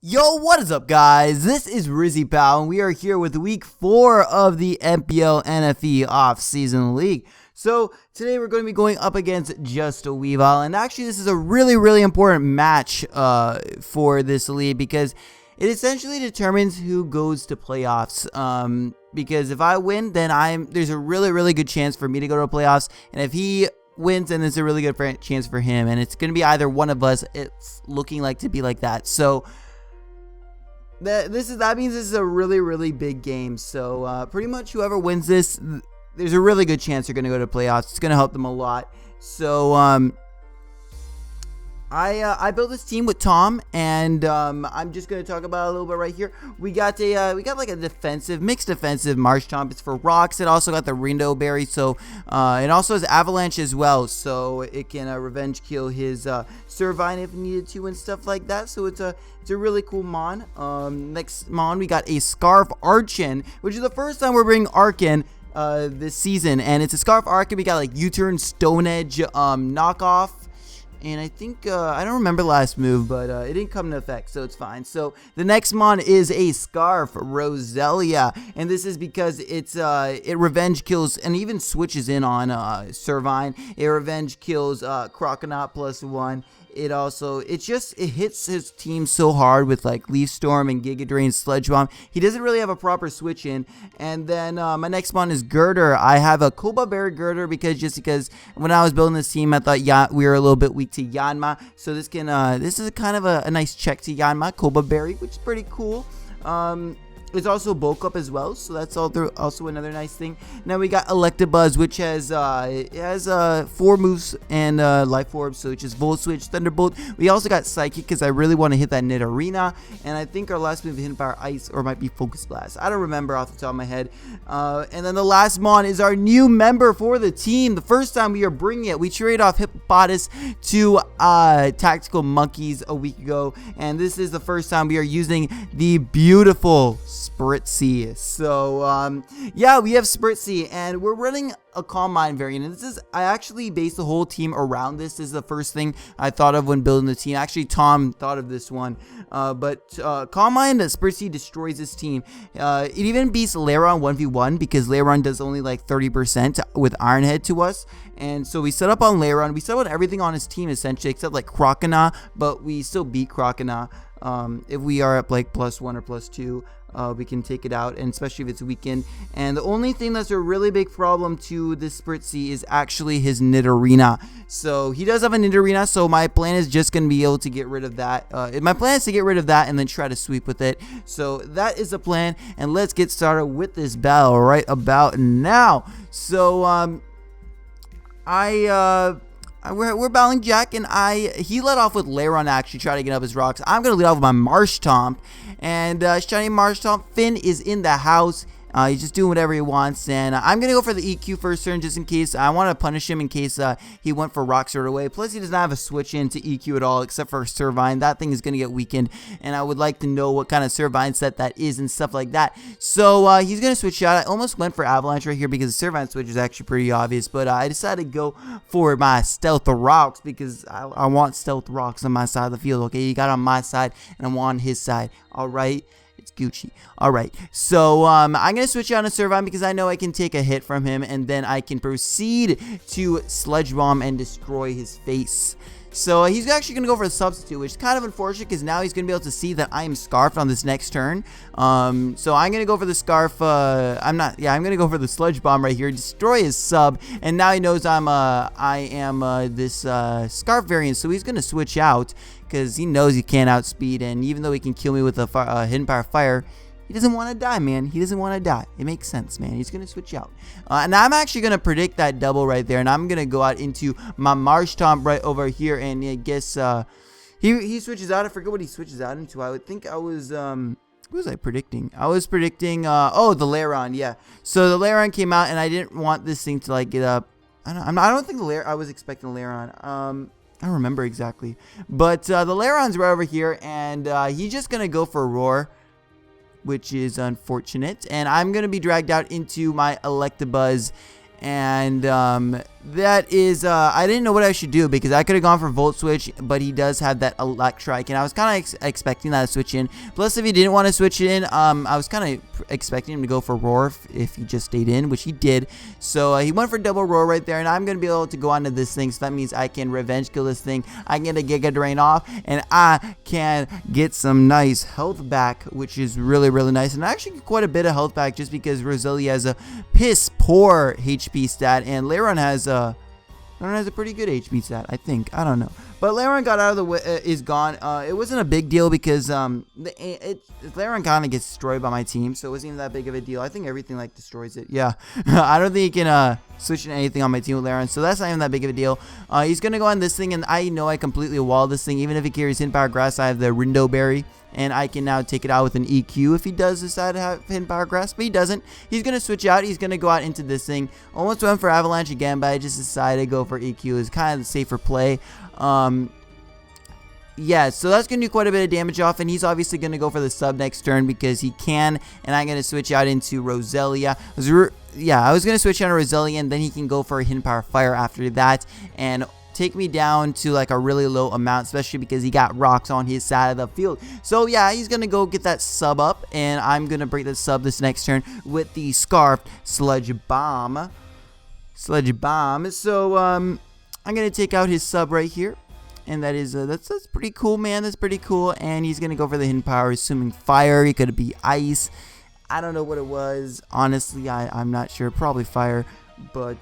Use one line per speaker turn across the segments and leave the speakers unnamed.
Yo, what is up, guys? This is RizzyPOW, and we are here with week 4 of the MPL NFE Off Season League. So, today we're going to be going up against Just a Weavile, and actually this is a really important match for this league because it essentially determines who goes to playoffs. Because if I win, then there's a really good chance for me to go to playoffs, and if he wins, then there's a really good chance for him, and it's going to be either one of us. It's looking like to be like that. So that means this is a really big game. So pretty much whoever wins this, there's a really good chance they're going to go to playoffs. It's going to help them a lot. So I built this team with Tom, and I'm just going to talk about it a little bit right here. We got like a mixed defensive Marshtomp. It's for rocks. It also got the Rindo Berry, so it also has Avalanche as well, so it can revenge kill his Servine if needed to and stuff like that. So it's a really cool mon. Next mon, we got a Scarf Archon, which is the first time we're bringing Archon this season, and it's a Scarf Archon. We got like U-turn, Stone Edge, knockoff. And I think, I don't remember the last move, but it didn't come into effect, so it's fine. So the next mon is a Scarf Roselia, and this is because it revenge kills and even switches in on Servine. It revenge kills Croconaut +1. It hits his team so hard with like Leaf Storm and Giga Drain, Sludge Bomb. He doesn't really have a proper switch in. And then my next mon is Girder. I have a Cobalt Berry Girder because when I was building this team, I thought we were a little bit weak to Yanma. So this is kind of a nice check to Yanma, Cobalt Berry, which is pretty cool. It's also bulk up as well, so that's also another nice thing. Now we got Electabuzz, which has 4 moves and Life Orb, so it's just Volt Switch, Thunderbolt. We also got Psychic because I really want to hit that Nidorina, and I think our last move is Hidden Fire Ice, or it might be Focus Blast. I don't remember off the top of my head. And then the last mon is our new member for the team. The first time we are bringing it, we traded off Hippopotamus to Tactical Monkeys a week ago, and this is the first time we are using the beautiful Spritzy. So yeah, we have Spritzy, and we're running a Calm Mind variant, and I actually based the whole team around this. This is the first thing I thought of when building the team. Actually, Tom thought of this one, but Calm Mind, Spritzy destroys this team. It even beats Lairon 1v1 because Lairon does only like 30% with Iron Head to us, and so we set up on Lairon. We set up everything on his team essentially except like Croconaut, but we still beat Croconaut. If we are at like +1 or +2, we can take it out, and especially if it's weakened. And the only thing that's a really big problem to this Spritzy is actually his Nidorina. So he does have a Nidorina, so my plan is just going to be able to get rid of that. My plan is to get rid of that and then try to sweep with it. So that is the plan, and let's get started with this battle right about now. So we're battling Jack, and he led off with Lairon, actually try to get up his rocks. I'm going to lead off with my Marshtomp, and Shiny Marshtomp. Finn is in the house. He's just doing whatever he wants, and I'm going to go for the EQ first turn just in case. I want to punish him in case he went for Rock Sword away. Plus, he does not have a switch in to EQ at all except for Servine. That thing is going to get weakened, and I would like to know what kind of Servine set that is and stuff like that. So he's going to switch out. I almost went for Avalanche right here because the Servine switch is actually pretty obvious, but I decided to go for my Stealth Rocks because I want Stealth Rocks on my side of the field. Okay, you got it on my side, and I'm on his side. All right. It's Gucci. Alright, so I'm going to switch out to Servine because I know I can take a hit from him, and then I can proceed to Sludge Bomb and destroy his face. So he's actually going to go for a substitute, which is kind of unfortunate because now he's going to be able to see that I am Scarfed on this next turn. So I'm going to go for the Scarf. I'm going to go for the Sludge Bomb right here, destroy his sub, and now he knows I am this Scarf variant, so he's going to switch out because he knows he can't outspeed, and even though he can kill me with a Hidden Power Fire, he doesn't want to die, man. He doesn't want to die. It makes sense, man. He's going to switch out. And I'm actually going to predict that double right there. And I'm going to go out into my Marshtomp right over here. And I guess he switches out. I forget what he switches out into. I would think I was... what was I predicting? I was predicting... oh, the Lairon. Yeah. So the Lairon came out. And I didn't want this thing to like get up. I don't think I was expecting the Lairon. I don't remember exactly. But the Lairon's right over here. And he's just going to go for a Roar, which is unfortunate, and I'm gonna be dragged out into my Electabuzz, and that is, I didn't know what I should do because I could have gone for Volt Switch, but he does have that Electrike, and I was kind of expecting that to switch in. Plus, if he didn't want to switch in, I was kind of expecting him to go for Roar if he just stayed in, which he did. So he went for double Roar right there, and I'm going to be able to go onto this thing, so that means I can revenge kill this thing. I can get a Giga Drain off, and I can get some nice health back, which is really, really nice. And I actually get quite a bit of health back just because Roselia has a piss poor HP stat, and Lairon has a pretty good HP stat, I think. I don't know. But Lairon got out of the way, is gone. It wasn't a big deal because Lairon kind of gets destroyed by my team, so it wasn't even that big of a deal. I think everything like destroys it. Yeah, I don't think he can switch into anything on my team with Lairon, so that's not even that big of a deal. He's gonna go on this thing, and I know I completely wall this thing. Even if he carries Hidden Power Grass, I have the Rindo Berry, and I can now take it out with an EQ if he does decide to have Hidden Power Grass, but he doesn't. He's going to switch out. He's going to go out into this thing. Almost went for Avalanche again, but I just decided to go for EQ. It's kind of the safer play. Yeah, so that's going to do quite a bit of damage off, and he's obviously going to go for the sub next turn because he can, and I'm going to switch out into Roselia. Yeah, I was going to switch out to Roselia, and then he can go for a Hidden Power Fire after that, and take me down to like a really low amount, especially because he got rocks on his side of the field. So yeah, he's gonna go get that sub up, and I'm gonna break the sub this next turn with the Scarfed Sludge Bomb. So I'm gonna take out his sub right here, and that is that's pretty cool, man. That's pretty cool. And he's gonna go for the Hidden Power, assuming fire. It could be ice. I don't know what it was. Honestly, I'm not sure. Probably fire, but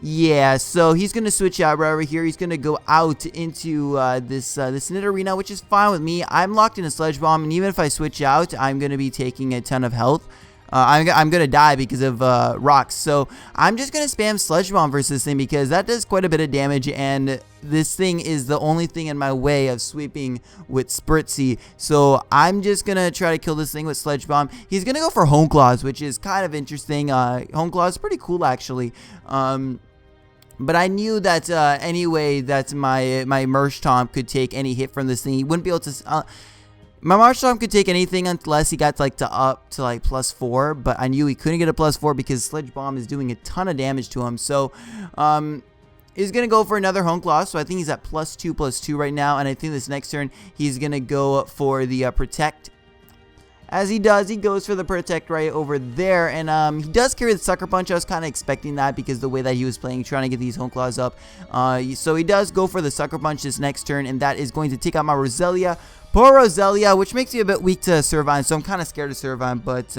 yeah, so he's going to switch out right over here. He's going to go out into this Nidorina, which is fine with me. I'm locked in a Sludge Bomb, and even if I switch out, I'm going to be taking a ton of health. I'm going to die because of rocks. So I'm just going to spam Sludge Bomb versus this thing because that does quite a bit of damage, and this thing is the only thing in my way of sweeping with Spritzy. So I'm just going to try to kill this thing with Sludge Bomb. He's going to go for Hone Claws, which is kind of interesting. Hone Claws is pretty cool, actually. But I knew that anyway that my Marshtomp could take any hit from this thing. He wouldn't be able to... my Marshtomp could take anything unless he got like up to like +4, but I knew he couldn't get a +4 because Sludge Bomb is doing a ton of damage to him. So he's going to go for another Hone Claw, so I think he's at +2/+2 right now, and I think this next turn he's going to go for the Protect. As he does, he goes for the Protect right over there, and he does carry the Sucker Punch. I was kind of expecting that because the way that he was playing, trying to get these Hone Claws up. So he does go for the Sucker Punch this next turn, and that is going to take out my Roselia. Poor Roselia, which makes me a bit weak to Servine, so I'm kind of scared of Servine, but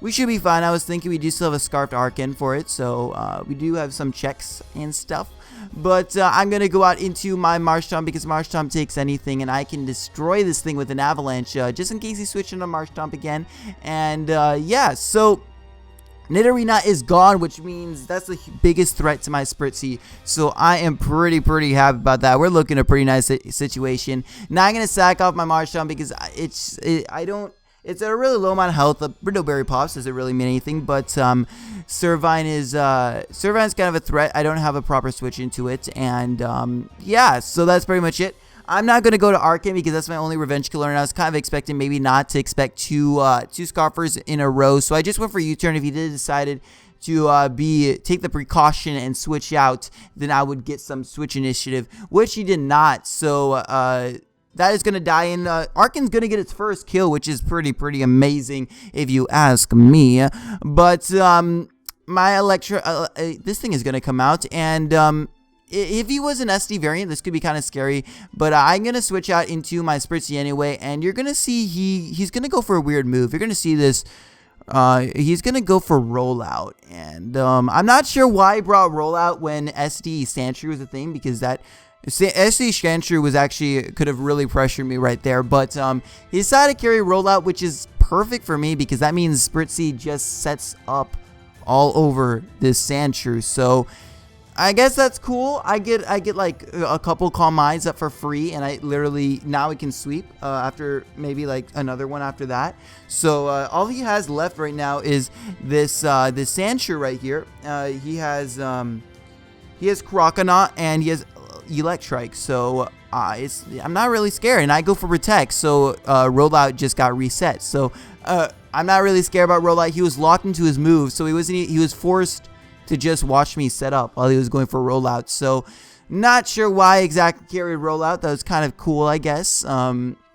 we should be fine. I was thinking we do still have a Scarfed Arcan for it, so we do have some checks and stuff. But I'm going to go out into my Marshtomp because Marshtomp takes anything, and I can destroy this thing with an Avalanche just in case he switches into Marshtomp again. And yeah, so Nidorina is gone, which means that's the biggest threat to my Spritzy. So I am pretty happy about that. We're looking at a pretty nice situation. Now I'm going to sack off my Marshtomp because it's at a really low amount of health. The Riddleberry Pops doesn't really mean anything, but Servine's kind of a threat. I don't have a proper switch into it, and yeah, so that's pretty much it. I'm not going to go to Arcan because that's my only revenge killer, and I was kind of expecting maybe not to expect two Scarfers in a row, so I just went for U-turn. If he did decided to take the precaution and switch out, then I would get some switch initiative, which he did not, so that is going to die, and Arcan's going to get its first kill, which is pretty amazing if you ask me. But my Electra, this thing is going to come out, and if he was an SD variant, this could be kind of scary, but I'm going to switch out into my Spritzy anyway, and you're going to see he's going to go for a weird move. You're going to see this. He's going to go for Rollout, and I'm not sure why he brought Rollout when SD Sandshrew was a thing, because that SD Sandshrew was actually could have really pressured me right there, but he decided to carry Rollout, which is perfect for me because that means Spritzy just sets up all over this Sandshrew. So I guess that's cool. I get like a couple Calm Minds up for free, and I literally now we can sweep after maybe like another one after that. So all he has left right now is this this Sandshrew right here. He has Croconaut and he has Electrike, so I'm not really scared, and I go for Protect, so Rollout just got reset, so I'm not really scared about Rollout. He was locked into his move, so he was forced to just watch me set up while he was going for rollout. So not sure why exactly carried rollout. That was kind of cool, I guess.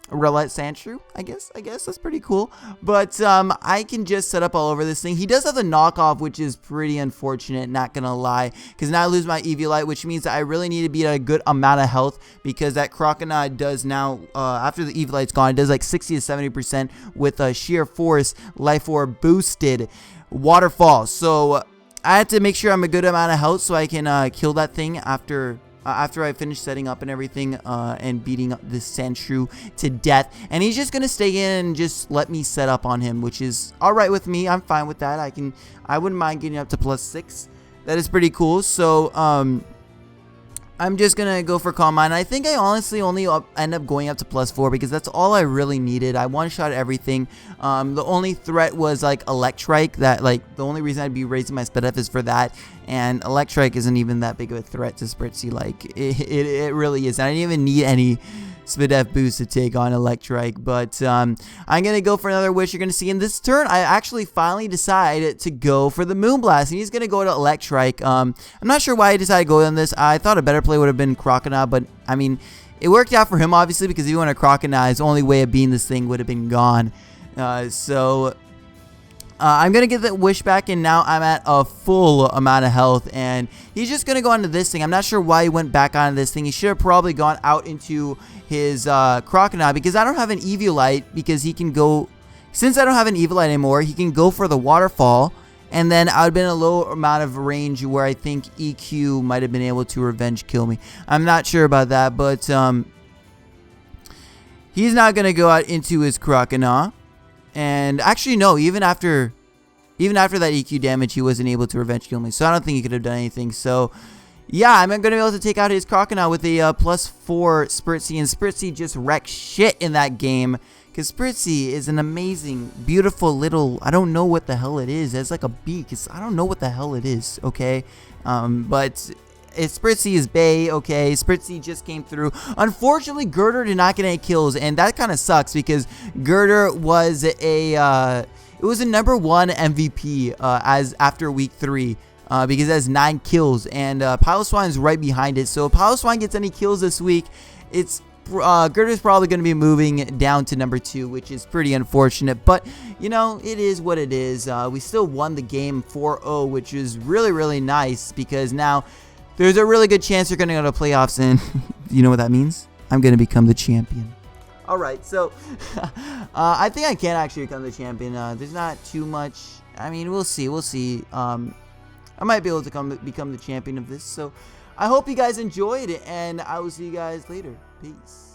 Rollout Sandshrew, I guess that's pretty cool. But I can just set up all over this thing. He does have the knockoff, which is pretty unfortunate, not gonna lie, because now I lose my Eviolite, which means that I really need to be at a good amount of health, because that Croconaw does now, after the Eviolite's gone, it does like 60 to 70% with a Sheer Force Life Orb boosted Waterfall. So I have to make sure I'm a good amount of health so I can kill that thing after I finish setting up and everything, and beating this Sandshrew to death. And he's just gonna stay in and just let me set up on him, which is alright with me. I'm fine with that. I wouldn't mind getting up to +6. That is pretty cool. So I'm just gonna go for Calm Mind. I think I honestly only end up going up to +4 because that's all I really needed. I one-shot everything. The only threat was like Electrike. That, like, the only reason I'd be raising my SpDef is for that. And Electrike isn't even that big of a threat to Spritzy. Like, it really is. I didn't even need any SpDef boost to take on Electrike. But I'm gonna go for another Wish. You're gonna see in this turn, I actually finally decided to go for the Moonblast, and he's gonna go to Electrike. I'm not sure why I decided to go on this. I thought a better play would have been Croconaw, but I mean, it worked out for him obviously, because if he went to Croconaw, his only way of beating this thing would have been gone. I'm gonna get that Wish back, and now I'm at a full amount of health, and he's just gonna go onto this thing. I'm not sure why he went back onto this thing. He should have probably gone out into his Croconaw, because I don't have an Eviolite, because he can go, since I don't have an Eviolite anymore, he can go for the Waterfall, and then I would have been a low amount of range where I think EQ might have been able to revenge kill me. I'm not sure about that, but he's not gonna go out into his Croconaw. And actually, no, even after that EQ damage, he wasn't able to revenge kill me. So I don't think he could have done anything. So yeah, I'm going to be able to take out his Croconaw with a +4 Spritzy. And Spritzy just wrecked shit in that game, because Spritzy is an amazing, beautiful little, I don't know what the hell it is. It's like a beak. I don't know what the hell it is, okay? But Spritzy is bae, okay? Spritzy just came through. Unfortunately, Girder did not get any kills, and that kind of sucks, because Girder was a #1 MVP as after week 3, because it has 9 kills, and Piloswine's right behind it. So if Piloswine gets any kills this week, it's Girder's probably going to be moving down to #2, which is pretty unfortunate. But, you know, it is what it is. We still won the game 4-0, which is really, really nice, because now there's a really good chance you're going to go to playoffs, and you know what that means? I'm going to become the champion. Alright, so I think I can actually become the champion. There's not too much. I mean, we'll see. We'll see. I might be able to become the champion of this. So I hope you guys enjoyed it, and I will see you guys later. Peace.